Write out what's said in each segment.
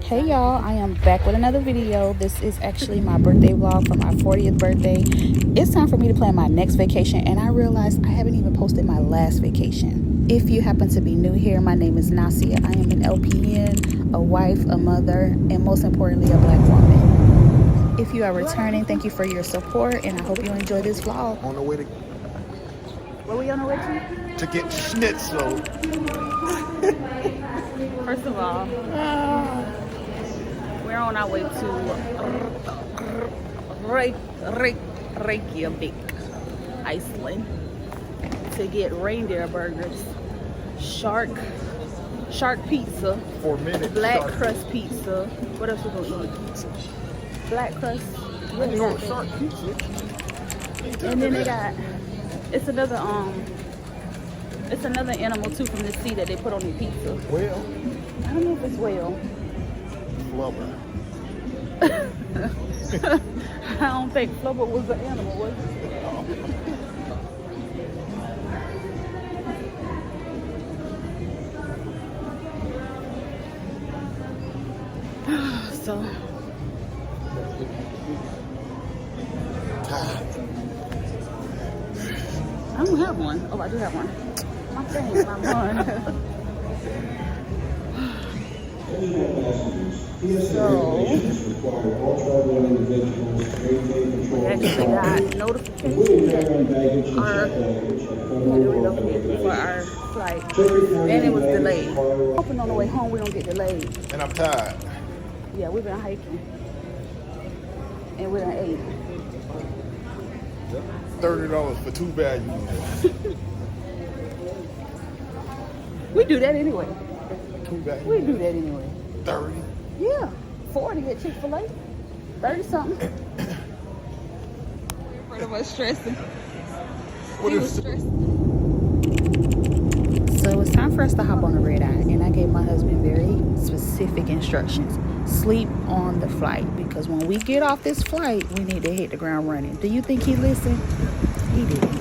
Hey y'all, I am back with another video. This is actually my birthday vlog for my 40th birthday. It's time for me to plan my next vacation, and I realized I haven't even posted my last vacation. If you happen to be new here, my name is Nasia. I am an LPN, a wife, a mother, and most importantly, a black woman. If you are returning, thank you for your support, and I hope you enjoy this vlog. On the way to... Where are we on the way to? To get schnitzel. First of all, we're on our way to Reykjavik, Iceland, to get reindeer burgers, shark pizza, 4 minutes. black crust pizza. What else we gonna eat? Black crust. What is it? Shark pizza. And then they got it's another animal too from the sea that they put on the pizza. Well, I don't know if it's whale. flubber. I don't think flubber was an animal, was it? So I don't have one. Oh, I do have one. My thing is my one. So we actually got notification that for our flight, and it was delayed. Hoping on the way home we don't get delayed. And I'm tired. Yeah, we've been hiking, and we done ate. $30 for 2 values. We do that anyway. 2 values. We do that anyway. 30. Yeah, 40 at Chick-fil-A. 30 something. Part of us stressing. What He is was stressing. So it's time for us to hop on the red eye, and I gave my husband very specific instructions. Sleep on the flight, because when we get off this flight, we need to hit the ground running. Do you think he listened? He didn't.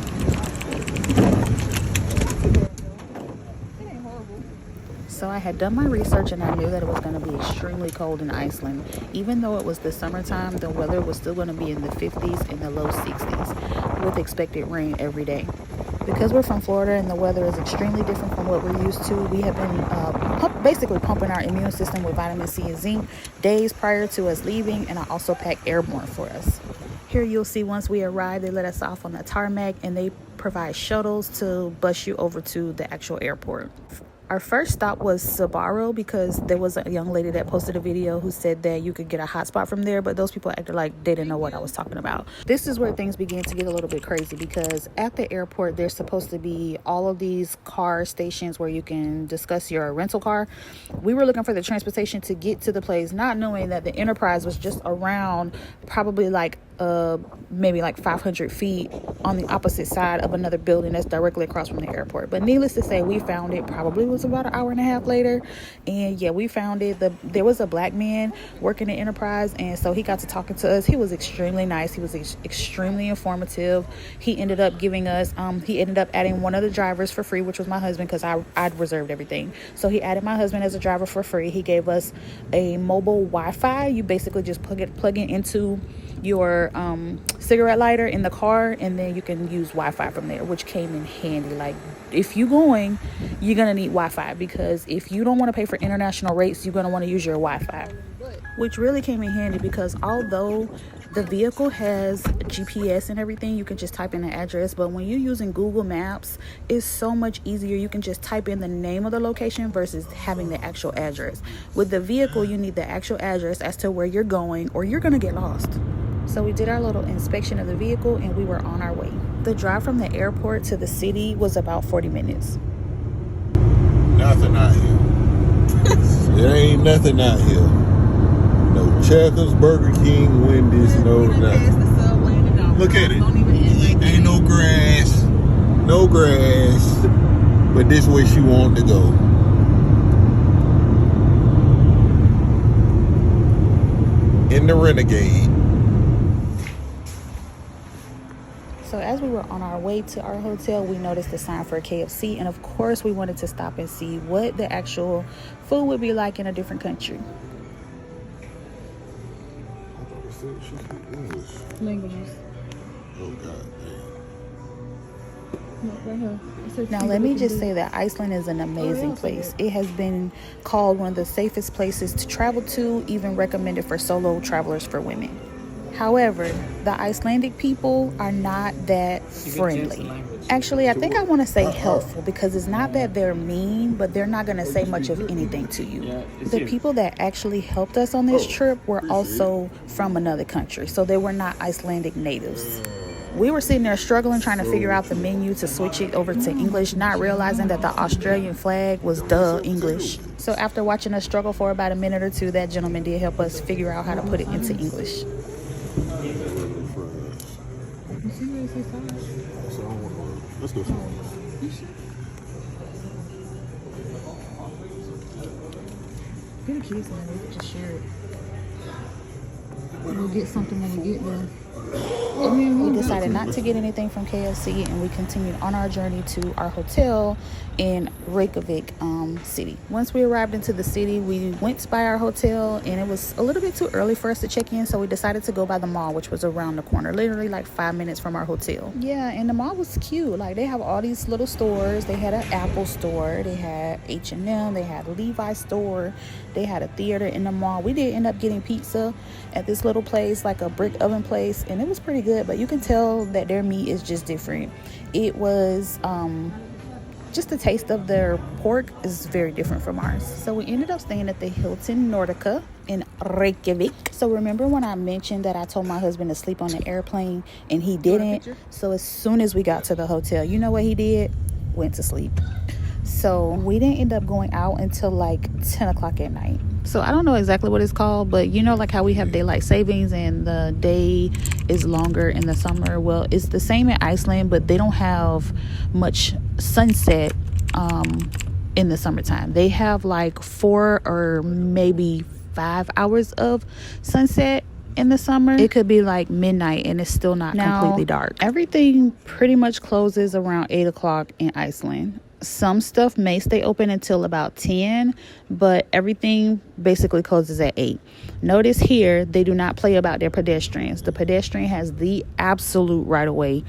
So I had done my research, and I knew that it was going to be extremely cold in Iceland. Even though it was the summertime, the weather was still going to be in the 50s and the low 60s with expected rain every day. Because we're from Florida and the weather is extremely different from what we're used to, we have been basically pumping our immune system with vitamin C and zinc days prior to us leaving, and I also packed airborne for us. Here you'll see once we arrive, they let us off on the tarmac, and they provide shuttles to bus you over to the actual airport. Our first stop was Sabaro, because there was a young lady that posted a video who said that you could get a hotspot from there, but those people acted like they didn't know what I was talking about. This is where things began to get a little bit crazy, because at the airport there's supposed to be all of these car stations where you can discuss your rental car. We were looking for the transportation to get to the place, not knowing that the Enterprise was just around probably like maybe like 500 feet on the opposite side of another building that's directly across from the airport. But needless to say, we found it. Probably was about an hour and a half later, and yeah, we found it. There was a black man working at Enterprise, and so he got to talking to us. He was extremely nice. He was extremely informative. He ended up giving us he ended up adding one of the drivers for free, which was my husband, because I'd reserved everything. So he added my husband as a driver for free. He gave us a mobile Wi-Fi. You basically just plug it into your cigarette lighter in the car, and then you can use Wi-Fi from there, which came in handy. Like, if you're going, you're gonna need Wi-Fi, because if you don't want to pay for international rates, you're gonna want to use your Wi-Fi, which really came in handy, because although the vehicle has GPS and everything, you can just type in the address, but when you're using Google Maps, it's so much easier. You can just type in the name of the location versus having the actual address. With the vehicle, you need the actual address as to where you're going, or you're gonna get lost. So we did our little inspection of the vehicle, and we were on our way. The drive from the airport to the city was about 40 minutes. Nothing out here. There ain't nothing out here. No Checkers, Burger King, Wendy's, no nothing. Look at it. Ain't no grass. No grass. But this way she wanted to go. In the Renegade. So as we were on our way to our hotel, we noticed the sign for KFC, and of course we wanted to stop and see what the actual food would be like in a different country. said she speak English. Languages. Oh, God damn. Now, let me just say that Iceland is an amazing place. It has been called one of the safest places to travel to, even recommended for solo travelers for women. However, the Icelandic people are not that friendly. Actually, I think I want to say helpful, because it's not that they're mean, but they're not going to say much of anything to you. The people that actually helped us on this trip were also from another country, so they were not Icelandic natives. We were sitting there struggling, trying to figure out the menu to switch it over to English, not realizing that the Australian flag was English. So after watching us struggle for about a minute or two, that gentleman did help us figure out how to put it into English. Let's go. Get a kiss and we can just share it. We'll get something when we get there. We decided not to get anything from KFC, and we continued on our journey to our hotel in Reykjavik city. Once we arrived into the city, we went by our hotel, and it was a little bit too early for us to check in, so we decided to go by the mall, which was around the corner, literally like 5 minutes from our hotel. Yeah, and the mall was cute. Like, they have all these little stores. They had an Apple store, they had H&M, they had a Levi's store, they had a theater in the mall. We did end up getting pizza at this little place, like a brick oven place, and it was pretty good, but you can tell that their meat is just different. It was just the taste of their pork is very different from ours. So we ended up staying at the Hilton Nordica in Reykjavik. So remember when I mentioned that I told my husband to sleep on the airplane, and he didn't? So as soon as we got to the hotel, you know what he did? Went to sleep. So we didn't end up going out until like 10 o'clock at night. So I don't know exactly what it's called, but you know, like how we have daylight savings and the day is longer in the summer. Well, it's the same in Iceland, but they don't have much sunset in the summertime. They have like 4 or maybe 5 hours of sunset in the summer. It could be like midnight and it's still not completely dark. Everything pretty much closes around 8 o'clock in Iceland. Some stuff may stay open until about 10, but everything basically closes at 8. Notice here, they do not play about their pedestrians. The pedestrian has the absolute right of way.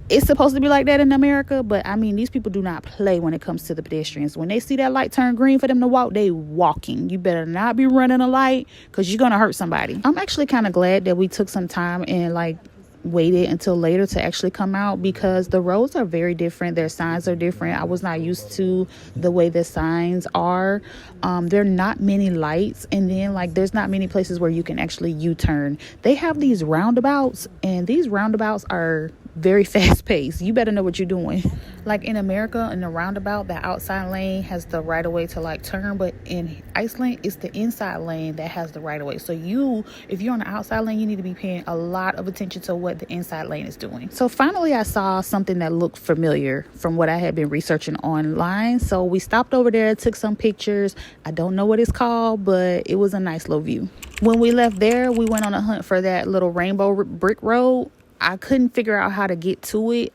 It's supposed to be like that in America, but I mean, these people do not play when it comes to the pedestrians. When they see that light turn green for them to walk, they walking. You better not be running a light, because you're gonna hurt somebody. I'm actually kind of glad that we took some time and like waited until later to actually come out, because the roads are very different. Their signs are different. I was not used to the way the signs are. There are not many lights, and then like there's not many places where you can actually U-turn. They have these roundabouts, and these roundabouts are very fast paced. You better know what you're doing. Like in America, in the roundabout, the outside lane has the right of way to like turn, but in Iceland, it's the inside lane that has the right of way. So if you're on the outside lane, you need to be paying a lot of attention to what the inside lane is doing. So finally, I saw something that looked familiar from what I had been researching online. So we stopped over there, took some pictures. I don't know what it's called, but it was a nice little view. When we left there, we went on a hunt for that little rainbow brick road. I couldn't figure out how to get to it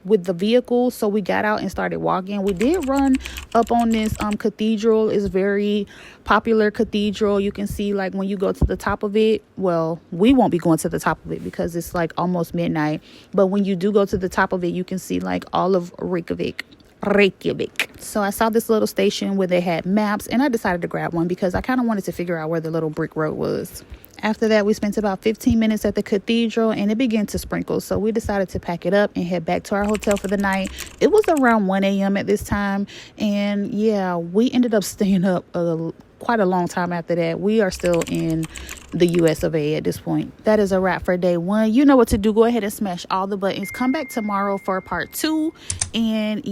with the vehicle, so we got out and started walking. We did run up on this cathedral. It's very popular cathedral. You can see like when you go to the top of it, well, we won't be going to the top of it because it's like almost midnight, but when you do go to the top of it, you can see like all of Reykjavik. So I saw this little station where they had maps, and I decided to grab one because I kind of wanted to figure out where the little brick road was. After that, we spent about 15 minutes at the cathedral, and it began to sprinkle. So we decided to pack it up and head back to our hotel for the night. It was around 1 a.m. at this time. And yeah, we ended up staying up quite a long time after that. We are still in the US of A at this point. That is a wrap for day 1. You know what to do. Go ahead and smash all the buttons. Come back tomorrow for part 2. And